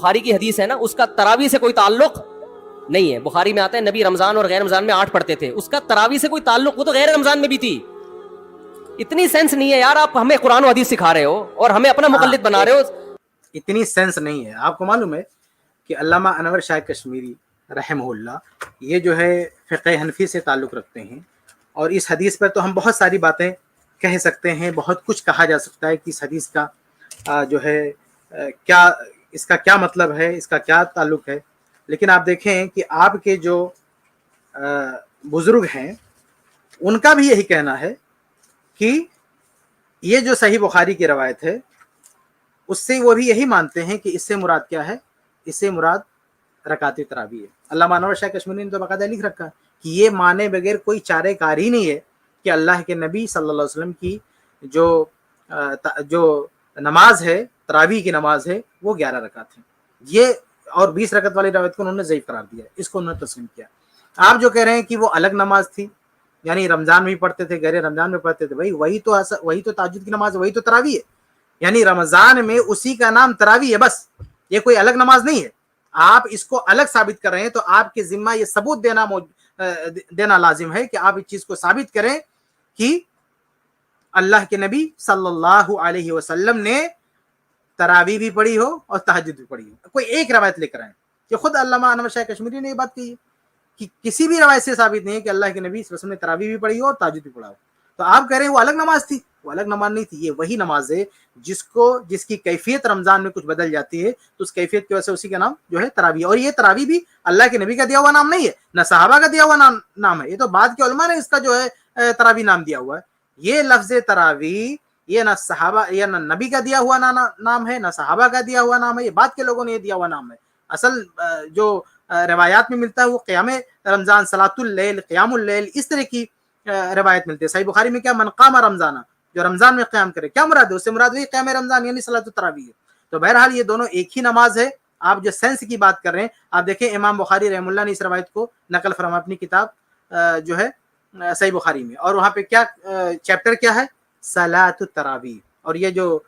بخاری کی حدیث ہے نا, اس کا تراویح سے کوئی تعلق نہیں ہے. بخاری میں آتا ہے نبی رمضان اور غیر رمضان میں 8 پڑھتے تھے, اس کا تراویح سے کوئی تعلق, وہ تو غیر رمضان میں بھی تھی. اتنی سینس نہیں ہے یار, آپ ہمیں قرآن و حدیث سکھا رہے ہو اور ہمیں اپنا مقلد بنا رہے ہو. اتنی سینس نہیں ہے. آپ کو معلوم ہے کہ علامہ انور شاہ کشمیری رحمہ اللہ یہ جو ہے فقہ حنفی سے تعلق رکھتے ہیں, اور اس حدیث پر تو ہم بہت ساری باتیں کہہ سکتے ہیں, بہت کچھ کہا جا سکتا ہے کہ اس حدیث کا جو ہے کیا, اس کا کیا مطلب ہے, اس کا کیا تعلق ہے. لیکن آپ دیکھیں کہ آپ کے جو بزرگ ہیں ان کا بھی یہی کہنا ہے کہ یہ جو صحیح بخاری کی روایت ہے اس سے وہ بھی یہی مانتے ہیں کہ اس سے مراد کیا ہے, اس سے مراد رکعت تراویح ہے. علامہ انور شاہ کشمیری نے تو باقاعدہ لکھ رکھا کہ یہ مانے بغیر کوئی چارہ کار ہی نہیں ہے کہ اللہ کے نبی صلی اللہ علیہ وسلم کی جو نماز ہے, تراویح کی نماز ہے, وہ 11 رکعت ہے. یہ اور 20 رکعت والی روایت کو انہوں نے ضعیف قرار دیا, اس کو انہوں نے تسلیم کیا. آپ جو کہہ رہے ہیں کہ وہ الگ نماز تھی, یعنی رمضان میں بھی پڑھتے تھے, غیر رمضان میں پڑھتے تھے, وہی تو تہجد کی نماز ہے, وہی تو تراویح ہے. یعنی رمضان میں اسی کا نام تراویح ہے بس, یہ کوئی الگ نماز نہیں ہے. آپ اس کو الگ ثابت کر رہے ہیں تو آپ کے ذمہ یہ ثبوت دینا لازم ہے کہ آپ اس چیز کو ثابت کریں کہ اللہ کے نبی صلی اللہ علیہ وسلم نے تراویح بھی پڑھی ہو اور تہجد بھی پڑھی ہو. کوئی ایک روایت لے کر آئیں کہ خود علامہ انور شاہ کشمیری نے یہ بات کہی ہے کہ کسی بھی روایت سے ثابت نہیں ہے کہ اللہ کے نبی صلی اللہ علیہ وسلم نے تراویح بھی پڑھی ہو اور تہجد بھی پڑھا ہو. تو آپ کہہ رہے ہیں وہ الگ نماز تھی, وہ الگ نماز نہیں تھی. یہ وہی نماز ہے جس کی کیفیت رمضان میں کچھ بدل جاتی ہے, تو اس کیفیت کی وجہ سے اسی کا نام جو ہے تراویح. اور یہ تراویح بھی اللہ کے نبی کا دیا ہوا نام نہیں ہے, نہ صحابہ کا دیا ہوا نام ہے, یہ تو بعد کے علماء نے اس کا جو ہے تراویح نام دیا ہوا ہے. یہ لفظ تراویح یہ نہ صحابہ یا نہ نبی کا دیا ہوا نام ہے, نہ صحابہ کا دیا ہوا نام ہے, یہ بعد کے لوگوں نے یہ دیا ہوا نام ہے. اصل جو روایات میں ملتا ہے وہ قیام رمضان, صلاۃ اللیل, قیام اللیل, اس طرح کی روایت ملتی ہے. صحیح بخاری میں کیا, من قام رمضان, جو رمضان میں قیام کرے, کیا مراد ہے, اس سے مراد وہی قیام رمضان یعنی صلاۃ التراویح ہے. تو بہرحال یہ دونوں ایک ہی نماز ہے. آپ جو سینس کی بات کر رہے ہیں, آپ دیکھیں امام بخاری رحمہ اللہ نے اس روایت کو نقل فرما اپنی کتاب جو ہے صحیح بخاری میں, اور وہاں پہ کیا چیپٹر کیا ہے, صلاۃ التراویح. اور یہ جو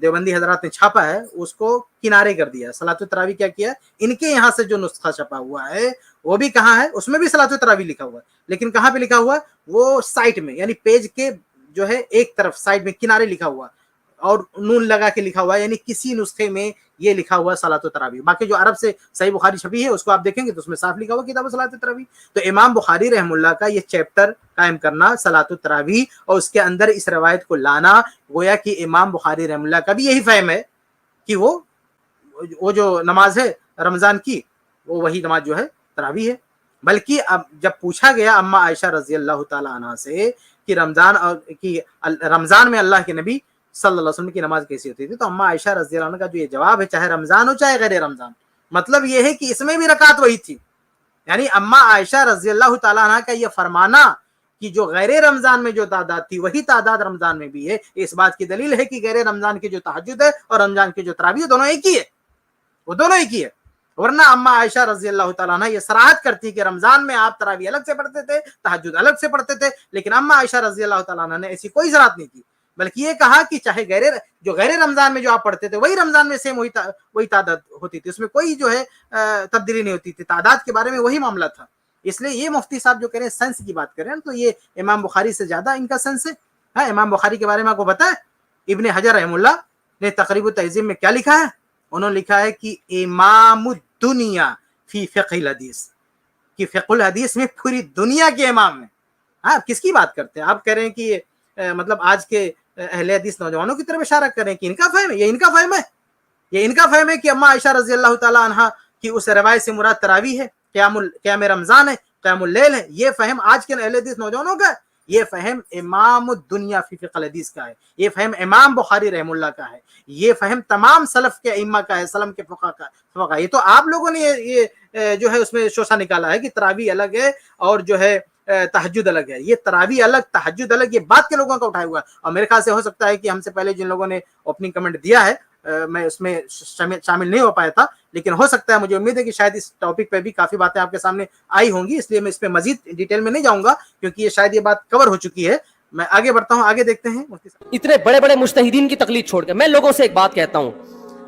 دیوبندی حضرات نے چھاپا ہے اس کو کنارے کر دیا. صلاۃ التراویح کیا کیا, ان کے یہاں سے جو نسخہ چھپا ہوا ہے وہ بھی کہاں ہے, اس میں بھی صلاۃ التراویح لکھا ہوا ہے, لیکن کہاں پہ لکھا ہوا ہے, وہ سائٹ میں, یعنی پیج کے جو ہے ایک طرف سائڈ میں کنارے لکھا ہوا اور نون لگا کے لکھا ہوا ہے, یعنی کسی نسخے میں یہ لکھا ہوا صلاۃ التراویح. باقی جو عرب سے صحیح بخاری چھپی ہے اس کو آپ دیکھیں گے تو اس میں صاف لکھا ہوا کتاب صلاۃ التراویح. تو امام بخاری رحمہ اللہ کا یہ چیپٹر قائم کرنا صلاۃ التراویح اور اس کے اندر اس روایت کو لانا, گویا کہ امام بخاری رحمہ اللہ کا بھی یہی فہم ہے کہ وہ جو نماز ہے رمضان کی وہ وہی نماز جو ہے تراویح ہے. بلکہ اب جب پوچھا گیا اما عائشہ رضی اللہ تعالی عنہا سے کہ رمضان میں اللہ کے نبی صلی اللہ علیہ وسلم کی نماز کیسی ہوتی تھی, تو اما عائشہ رضی اللہ عنہ کا جو یہ جواب ہے, چاہے رمضان ہو چاہے غیر رمضان, مطلب یہ ہے کہ اس میں بھی رکعت وہی تھی. یعنی اما عائشہ رضی اللہ تعالی عنہ کا یہ فرمانا کہ جو غیر رمضان میں جو تعداد تھی وہی تعداد رمضان میں بھی ہے, اس بات کی دلیل ہے کہ غیر رمضان کی جو تہجد ہے اور رمضان کی جو تراویح دونوں ایک ہی ہے, وہ دونوں ایک ہی ہے. ورنہ اما عائشہ رضی اللہ تعالیٰ عنہ یہ صراحت کرتی کہ رمضان میں آپ تراویح الگ سے پڑھتے تھے, تہجد الگ سے پڑھتے تھے, لیکن اما عائشہ رضی اللہ تعالیٰ عنہ نے ایسی کوئی صراحت نہیں کی, بلکہ یہ کہا کہ چاہے غیر رمضان میں جو آپ پڑھتے تھے وہی رمضان میں سیم وہی تعداد ہوتی تھی, اس میں کوئی جو ہے تبدیلی نہیں ہوتی تھی, تعداد کے بارے میں وہی معاملہ تھا. اس لیے یہ مفتی صاحب جو کہہ رہے ہیں سینس کی بات کر رہے ہیں, تو یہ امام بخاری سے زیادہ ان کا سینس ہے. امام بخاری کے بارے میں آپ کو پتہ ہے ابن حجر رحمہ اللہ نے تقریب التہذیب میں کیا لکھا ہے, انہوں نے لکھا ہے کہ امام الدنیا فی فقہ الحدیث, کہ فقہ الحدیث میں پوری دنیا کے امام ہیں. آپ کس کی بات کرتے ہیں, آپ کہہ رہے ہیں کہ مطلب آج کے اہل حدیث نوجوانوں کی طرف اشارہ کر رہے ہیں کہ ان کا فہم ہے, یہ ان کا فہم ہے, یہ ان کا فہم ہے کہ اما عائشہ رضی اللہ تعالی عنہا کی اس روایت سے مراد تراویح ہے, قیام رمضان ہے, قیام اللیل ہے. یہ فہم آج کے اہل حدیث نوجوانوں کا ہے, یہ فہم امام الدنیا فی فقہ الحدیث کا ہے, یہ فہم امام بخاری رحمہ اللہ کا ہے, یہ فہم تمام سلف کے ائمہ کا ہے, سلم کے فقہ کا. یہ تو آپ لوگوں نے یہ جو ہے اس میں شوشہ نکالا ہے کہ تراویح الگ ہے اور جو ہے تہجد الگ ہے. یہ تراویح الگ تہجد الگ یہ بات کے لوگوں کا اٹھایا ہوا ہے, اور میرے خیال سے ہو سکتا ہے کہ ہم سے پہلے جن لوگوں نے اوپننگ کمنٹ دیا ہے میں اس میں شامل نہیں ہو پایا تھا, لیکن ہو سکتا ہے, مجھے امید ہے کہ شاید اس ٹاپک پہ بھی کافی باتیں آپ کے سامنے آئی ہوں گی, اس لیے میں اس پہ مزید ڈیٹیل میں نہیں جاؤں گا کیونکہ یہ شاید یہ بات کور ہو چکی ہے. میں آگے بڑھتا ہوں, آگے دیکھتے ہیں. اتنے بڑے بڑے مجتہدین کی تقلید چھوڑ کے میں لوگوں سے ایک بات کہتا ہوں,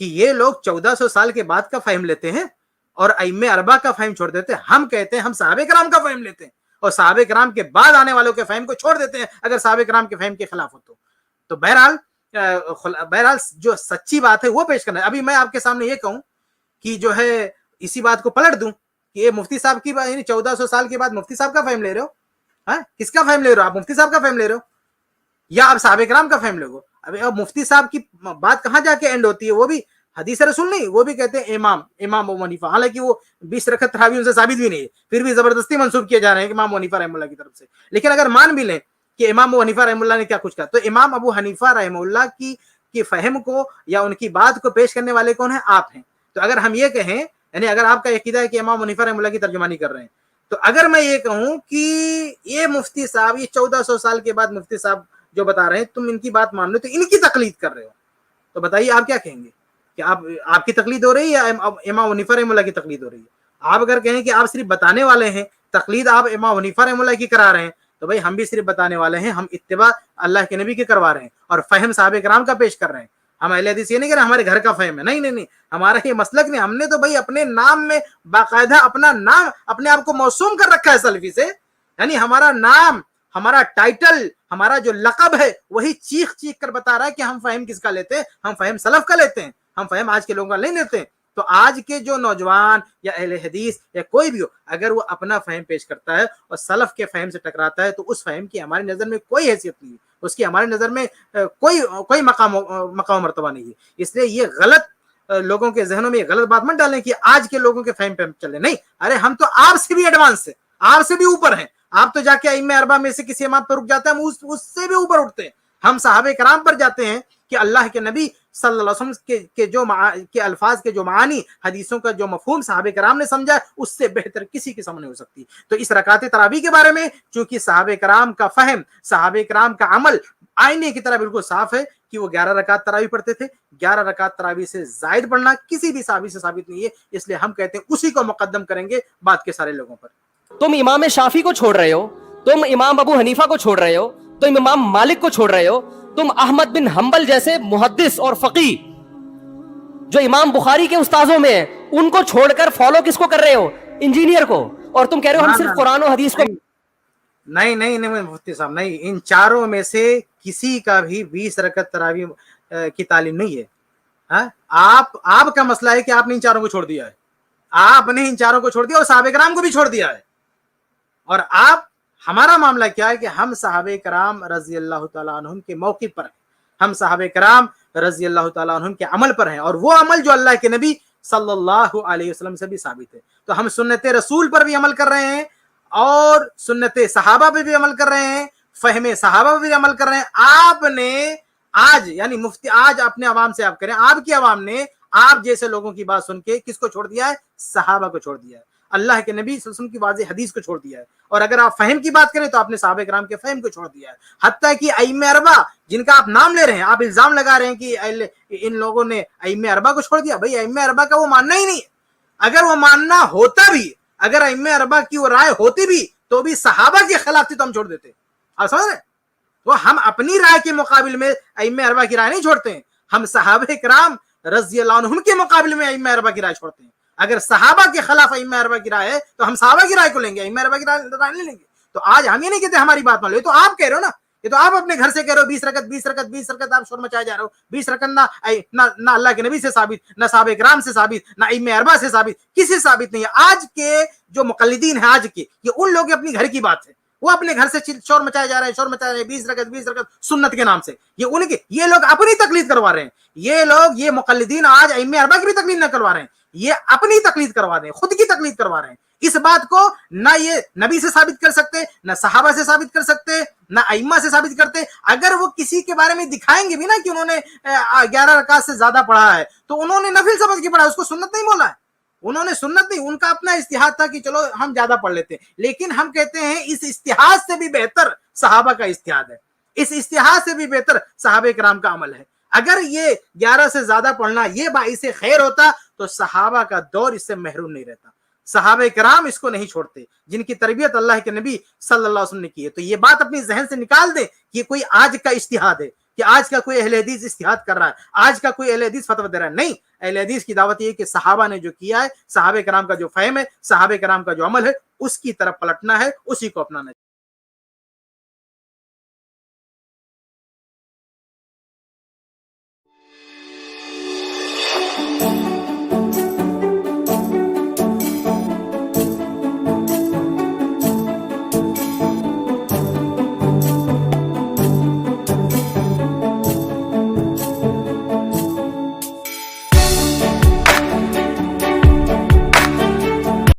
کہ یہ لوگ 1400 سال کے بعد کا فہم لیتے ہیں اور ائمہ اربعہ کا فہم چھوڑ دیتے ہیں. ہم کہتے ہیں ہم صحابہ کرام کا فہم لیتے ہیں اور صحابہ کرام کے بعد آنے والوں کے فہم کو چھوڑ دیتے ہیں اگر صحابہ کرام کے فہم کے خلاف ہو تو بہرحال جو سچی بات ہے وہ پیش کرنا ہے. ابھی میں آپ کے سامنے یہ کہوں کہ جو ہے اسی بات کو پلٹ دوں کہ یہ مفتی صاحب کی یعنی 1400 سال کے بعد مفتی صاحب کا فہم لے رہے ہو. کس کا فہم لے رہے ہو؟ آپ مفتی صاحب کا فہم لے رہے ہو یا آپ صحابہ کرام کا فہم لے گو؟ اب مفتی صاحب کی بات کہاں جا کے اینڈ ہوتی ہے؟ وہ بھی حدیث رسول نہیں, وہ بھی کہتے ہیں امام ابو حنیفہ, حالانکہ وہ 20 رکعت تراویح ان سے ثابت بھی نہیں ہے, پھر بھی زبردستی منسوب کیے جا رہے ہیں کہ امام ابو حنیفہ رحمہ اللہ کی طرف سے. لیکن اگر مان بھی لیں کہ امام ابو حنیفہ رحمہ اللہ نے کیا کچھ کہا, تو امام ابو حنیفہ رحمہ اللہ کی فہم کو یا ان کی بات کو پیش کرنے والے کون ہیں؟ آپ ہیں. تو اگر ہم یہ کہیں, یعنی اگر آپ کا عقیدہ ہے کہ امام ابو حنیفہ رحمہ اللہ کی ترجمانی کر رہے ہیں, تو اگر میں یہ کہوں کہ یہ مفتی صاحب یہ 1400 سال کے بعد مفتی صاحب جو بتا رہے ہیں تم ان کی بات مان لو, تو ان کی تقلید کر رہے ہو, تو بتائیے آپ کیا کہیں گے کہ آپ کی تقلید ہو رہی ہے یا امام حنیفہ رحمہ اللہ کی تقلید ہو رہی ہے؟ آپ اگر کہیں کہ آپ صرف بتانے والے ہیں, تقلید آپ امام حنیفہ رحمہ اللہ کی کرا رہے ہیں, تو بھائی ہم بھی صرف بتانے والے ہیں, ہم اتباع اللہ کے نبی کی کروا رہے ہیں اور فہم صحابہ کرام کا پیش کر رہے ہیں. ہم اہل حدیث یہ نہیں کہ ہمارے گھر کا فہم ہے, نہیں, ہمارا یہ مسلک نہیں. ہم نے تو بھائی اپنے نام میں باقاعدہ اپنا نام اپنے آپ کو موسوم کر رکھا ہے سلفی سے, یعنی ہمارا نام, ہمارا ٹائٹل, ہمارا جو لقب ہے وہی چیخ کر بتا رہا ہے کہ ہم فہم کس کا لیتے ہیں, ہم فہم سلف کا لیتے ہیں, ہم فہم آج کے لوگوں کا نہیں لیتے ہیں. تو آج کے جو نوجوان یا اہل حدیث یا کوئی بھی ہو, اگر وہ اپنا فہم پیش کرتا ہے اور سلف کے فہم سے ٹکراتا ہے, تو اس فہم کی ہماری نظر میں کوئی حیثیت نہیں ہے, اس کی ہماری نظر میں کوئی مقام مرتبہ نہیں ہے. اس لیے یہ غلط لوگوں کے ذہنوں میں یہ غلط بات مت ڈالیں کہ آج کے لوگوں کے فہم پہ ہم چلیں. نہیں, ارے ہم تو آپ سے بھی ایڈوانس ہیں, آپ سے بھی اوپر ہیں. آپ تو جا کے ائمہ اربعہ میں سے کسی امام پر رک جاتے ہیں, ہم اس سے بھی اوپر اٹھتے ہیں. ہم صحابہ کرام پر جاتے ہیں کہ اللہ کے نبی صلی اللہ علیہ وسلم کے الفاظ کے جو معانی, حدیثوں کا جو مفہوم صحابہ کرام نے سمجھا, اس سے بہتر کسی کی سمجھ نہیں ہو سکتی. تو اس رکعت تراویح کے بارے میں چونکہ صحابہ کرام کا فہم, صحابہ کرام کا عمل آئینے کی طرح بالکل صاف ہے کہ وہ 11 رکعت تراویح پڑھتے تھے. 11 رکعت تراویح سے زائد پڑھنا کسی بھی صحابی سے ثابت نہیں ہے, اس لیے ہم کہتے ہیں اسی کو مقدم کریں گے بعد کے سارے لوگوں پر. تم امام شافعی کو چھوڑ رہے ہو, تم امام ابو حنیفہ کو چھوڑ رہے ہو, تم امام مالک کو چھوڑ رہے ہو, تم احمد بن حنبل جیسے محدث اور فقی جو امام بخاری کے استاذوں میں ہیں ان کو چھوڑ کر فالو کس کو کر رہے ہو؟ انجینئر کو. اور تم کہہ رہے ہو ہم صرف قرآن و حدیث کو. نہیں مفتی صاحب, نہیں, ان چاروں میں سے کسی کا بھی 20 رکعت تراویح کی تعلیم نہیں ہے. آپ کا مسئلہ ہے کہ آپ نے ان چاروں کو چھوڑ دیا ہے, آپ نے ان چاروں کو چھوڑ دیا اور صحابہ کرام کو بھی چھوڑ دیا ہے. اور ہمارا معاملہ کیا ہے کہ ہم صحابہ کرام رضی اللہ تعالیٰ عنہم کے موقف پر ہیں, ہم صحابہ کرام رضی اللہ تعالیٰ عنہم کے عمل پر ہیں, اور وہ عمل جو اللہ کے نبی صلی اللہ علیہ وسلم سے بھی ثابت ہے. تو ہم سنت رسول پر بھی عمل کر رہے ہیں اور سنت صحابہ پہ بھی عمل کر رہے ہیں, فہم صحابہ پہ بھی عمل کر رہے ہیں. آپ نے آج, یعنی مفتی آج اپنے عوام سے آپ کریں, آپ کی عوام نے آپ جیسے لوگوں کی بات سن کے کس کو چھوڑ دیا ہے؟ صحابہ کو چھوڑ دیا ہے, اللہ کے نبی صلی اللہ علیہ وسلم کی واضح حدیث کو چھوڑ دیا ہے. اور اگر آپ فہم کی بات کریں تو آپ نے صحابہ کرام کے فہم کو چھوڑ دیا ہے. حتیٰ کہ ائمہ اربعہ جن کا آپ نام لے رہے ہیں, آپ الزام لگا رہے ہیں کہ ان لوگوں نے ائمہ اربعہ کو چھوڑ دیا. بھائی ائمہ اربعہ کا وہ ماننا ہی نہیں ہے. اگر وہ ماننا ہوتا بھی, اگر ائمہ اربعہ کی وہ رائے ہوتی بھی, تو بھی صحابہ کے خلاف تھی تو ہم چھوڑ دیتے. آپ سمجھ رہے ہیں؟ تو ہم اپنی رائے کے مقابل میں ائمہ اربعہ کی رائے نہیں چھوڑتے ہیں, ہم صحابہ کرام رضی اللہ عنہم کے مقابلے میں ائمہ اربعہ کی رائے چھوڑتے ہیں. اگر صحابہ کے خلاف ائمہ اربعہ کی رائے ہے تو ہم صحابہ کی رائے کو لیں گے, ائمہ اربعہ کی رائے نہیں لیں گے. تو آج ہم یہ نہیں کہتے ہماری بات مان لو, یہ تو آپ کہہ رہے ہو نا, یہ تو آپ اپنے گھر سے کہہ رہے ہو 20 رکعت آپ شور مچائے جا رہے ہو. 20 رکعت نہ اللہ کے نبی سے ثابت, نہ صحابہ کرام سے ثابت, نہ ائمہ اربعہ سے ثابت, کسی سے ثابت نہیں ہے. آج کے جو مقلدین ہیں آج کے, یہ ان لوگوں کے اپنی گھر کی بات ہے, وہ اپنے گھر سے شور مچائے جا رہے ہیں 20 رکعت سنت کے نام سے. یہ لوگ اپنی تقلید کروا رہے ہیں. یہ مقلدین آج ائمہ اربعہ کی بھی تقلید نہ کروا رہے ہیں, یہ اپنی تقلید کروا رہے ہیں, خود کی تقلید کروا رہے ہیں. اس بات کو نہ یہ نبی سے ثابت کر سکتے, نہ صحابہ سے ثابت کر سکتے, نہ ائمہ سے ثابت کرتے. اگر وہ کسی کے بارے میں دکھائیں گے بھی نا کہ انہوں نے 11 رکعت سے زیادہ پڑھا ہے, تو انہوں نے نفل سمجھ کے پڑھا, اس کو سنت نہیں بولا ہے. انہوں نے سنت نہیں, ان کا اپنا اجتہاد تھا کہ چلو ہم زیادہ پڑھ لیتے ہیں. لیکن ہم کہتے ہیں اس اجتہاد سے بھی بہتر صحابہ کا اجتہاد ہے, اس اجتہاد سے بھی بہتر صحابہ کرام کا عمل ہے. اگر یہ 11 سے زیادہ پڑھنا یہ باعث خیر ہوتا تو صحابہ کا دور اس سے محروم نہیں رہتا. صحابہ کرام اس کو نہیں چھوڑتے, جن کی تربیت اللہ کے نبی صلی اللہ علیہ وسلم نے کی ہے. تو یہ بات اپنی ذہن سے نکال دیں کہ یہ کوئی آج کا اجتہاد ہے, کہ آج کا کوئی اہل حدیث اجتہاد کر رہا ہے, آج کا کوئی اہل حدیث فتویٰ دے رہا ہے. نہیں, اہل حدیث کی دعوت یہ ہے کہ صحابہ نے جو کیا ہے, صحابہ کرام کا جو فہم ہے, صحابہ کرام کا جو عمل ہے, اس کی طرف پلٹنا ہے, اسی کو اپنانا ہے.